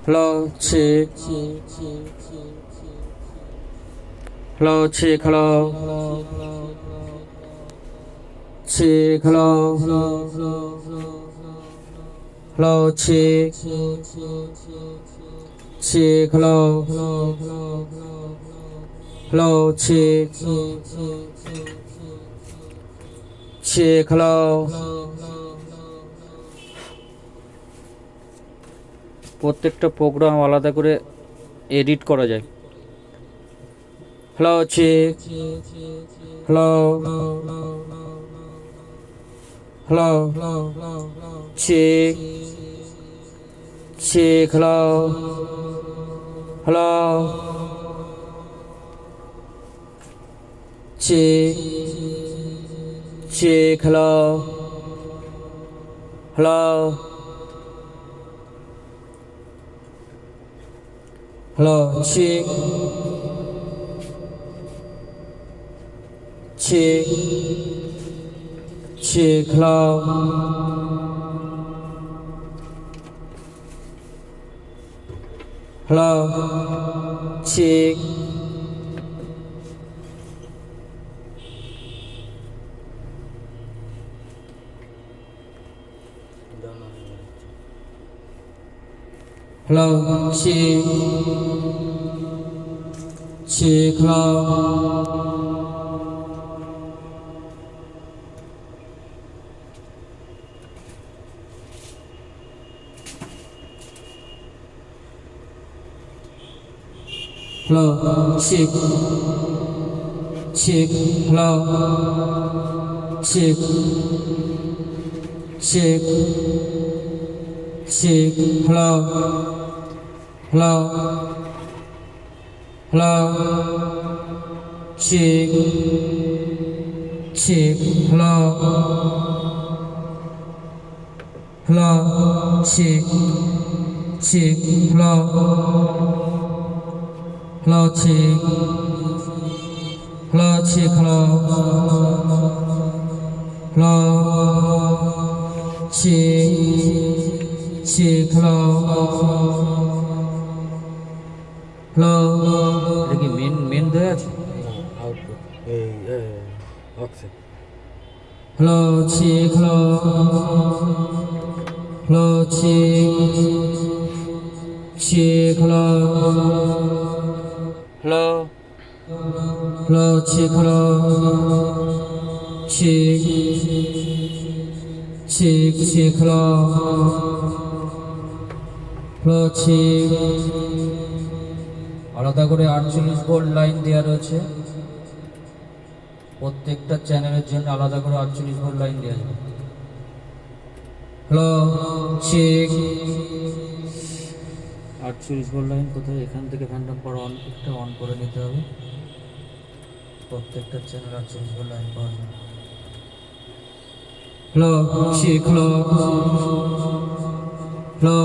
hello, check, hello, check, hello, check, hello, hello, check, check, hello, hello, check, check, hello. প্রত্যেকটা program আলাদা করে edit করা যায়। Hello check, hello hello check, check, hello hello check, check, hello hello hello, check, check, check, hello, hello, check, hello, check, check, hello, hello, check, check, hello, check, check, check, hello, hello, hello, check, check, hello, hello, check, check, hello, hello, check, hello, check, hello, hello, check, check, hello, hello. এটা কি main দেয়া আছে? Output এই অক্সে hello, check, hello, hello, check, check, hello, hello, hello, check, hello, check, check, check, hello, hello, check. আলাদা করে 48 volt line দেওয়া রয়েছে, প্রত্যেকটা চ্যানেলের জন্য আলাদা করে 48 ভোল্ট লাইন দেওয়া যাবে। হ্যালো চেক, 48 ভোল্ট লাইন কোথায়? এখান থেকে ফ্যান্টম পাওয়ার অন করে নিতে হবে। প্রত্যেকটা চ্যানেল 48 ভোল্ট লাইন পাওয়া যাবে। হ্যালো চেক, হ্যালো হ্যালো,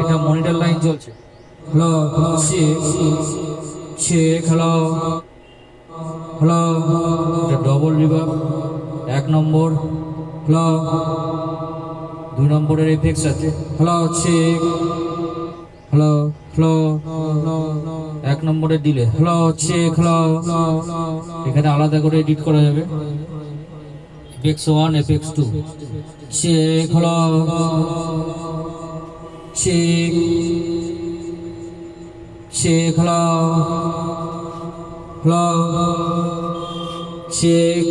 এটা মনিটর লাইন চলছে। Hello check, check, hello hello, এটা ডবল রিভার্ব 1 নম্বর। হ্যালো 2 নম্বরের এফেক্টস আছে। হ্যালো চেক, হ্যালো হ্যালো 1 নম্বরে দিলে হ্যালো চেক, হ্যালো, এখানে আলাদা করে এডিট করা যাবে। Effects 1, effects 2, check, hello check, check, hello hello check.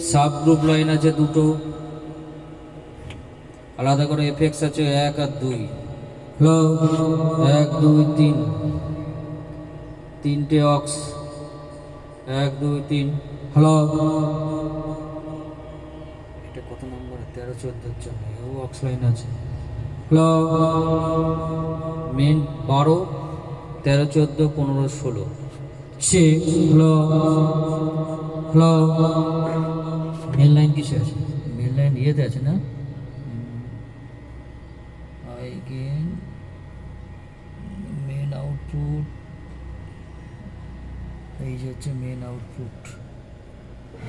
Sub group line আছে দুটো, আলাদা করে এফেক্টস আছে 1 আর 2। হ্যালো 1 2 3, তিনটে অক্স 1 2 3। হ্যালো এটা কত নম্বর? 13 14 জন্য এও অক্স লাইন আছে। Hello main 12 13 14 15 16। Check, hello hello, main line কিসে আছে? মেন লাইন ইয়েতে আছে না? আইগেন মেন আউটপুট, এই যে হচ্ছে মেন আউটপুট।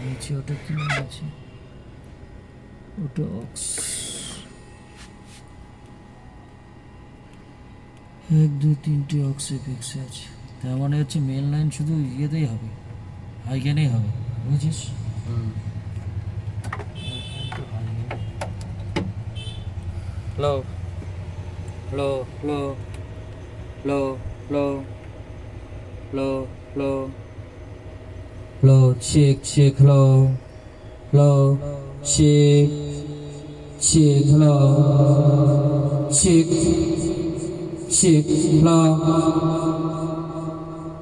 নিচে ওটা কি আছে? ওটা অক্স। এক দুই তিনটে অক্সিফিক্সে আছে, তার মানে হচ্ছে মেন লাইন শুধু ইয়েতেই হবে, হাইগেনেই হবে, বুঝিস? Hello hello hello hello hello hello hello hello check check hello hello check check hello check check hello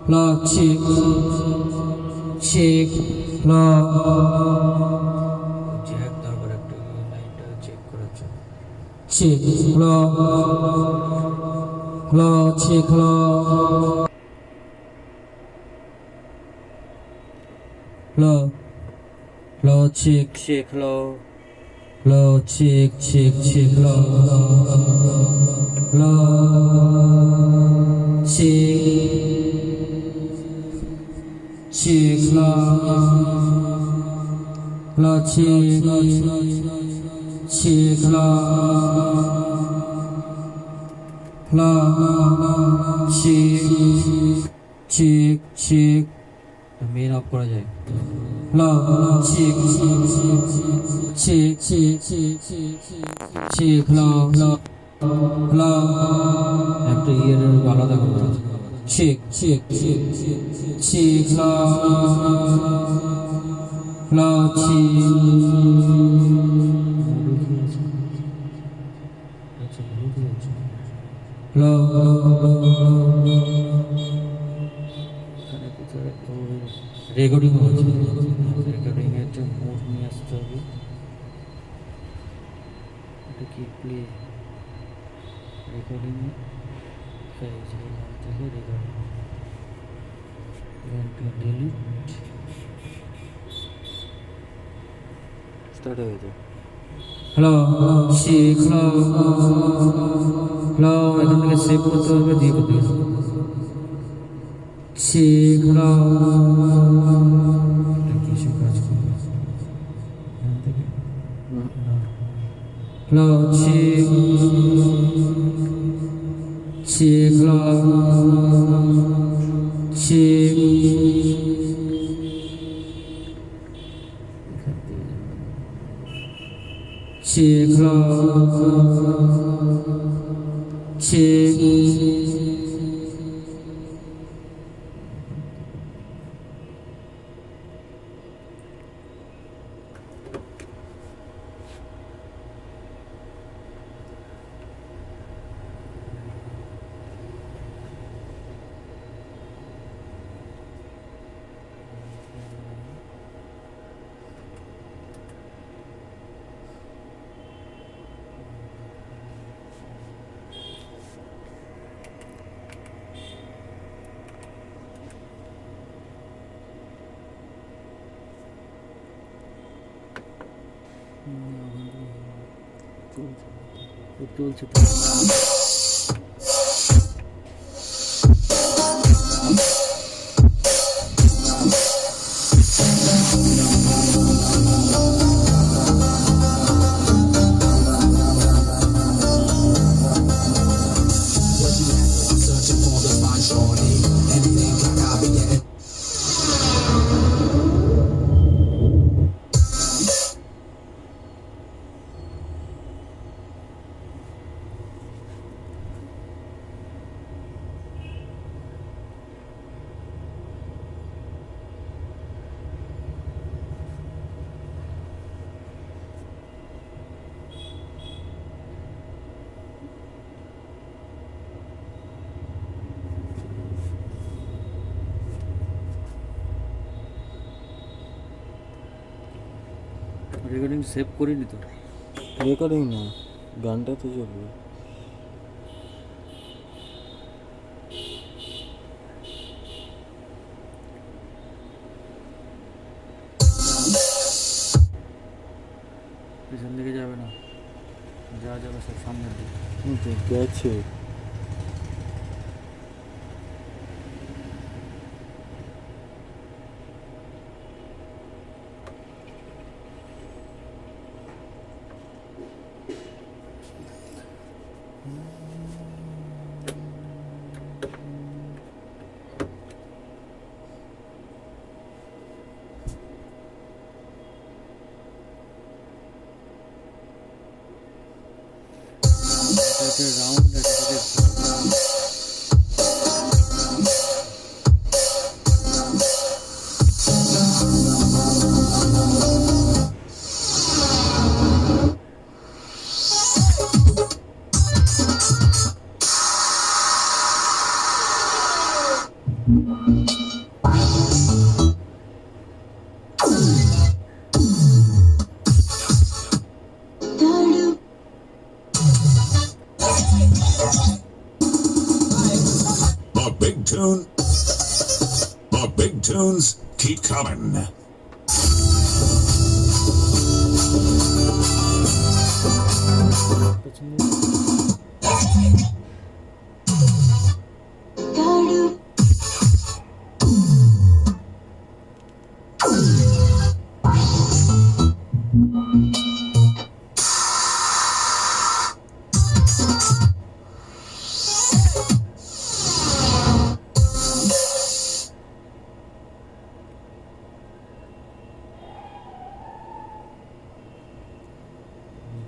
hello check check hello jack দরকার একটু লাইনটা চেক করার জন্য। Check hello hello check hello hello hello check check hello hello check check check hello hello check check hello hello check check hello hello check check check main off করা যায়। Hello check check check check hello hello hello একটা ইয়ের আলাদা করে check check check check hello hello hello recording হচ্ছে, recording এর জন্য mode নিয়ে আসতে হবে। এটা কি প্লে রেকর্ডিং থেকে রেকর্ডিং ডিলিট স্টার্ট হয়ে যায়। হ্যালো শিখ হ্যালো হ্যালো এখান থেকে সেভ করতে হবে, দিয়ে করতে হবে শিখ হ্যালো কিছু কাজ করবে এখান থেকে হ্যালো শিখ শিখ হ্যালো শিখ শিখ হ্যালো শিখ চলছে রেকর্ডিং সেভ করিনি তো। রেকর্ডিং না, গানটা তো চলবে। পিছন দিকে যাবে না, যা যাবে সব সামনের দিকে। গেছে The big tune. The big tunes keep coming.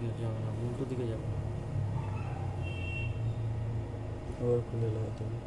দিকে যাবে না, উল্টো দিকে যাবে। আবার খুলে লাগাতে হবে।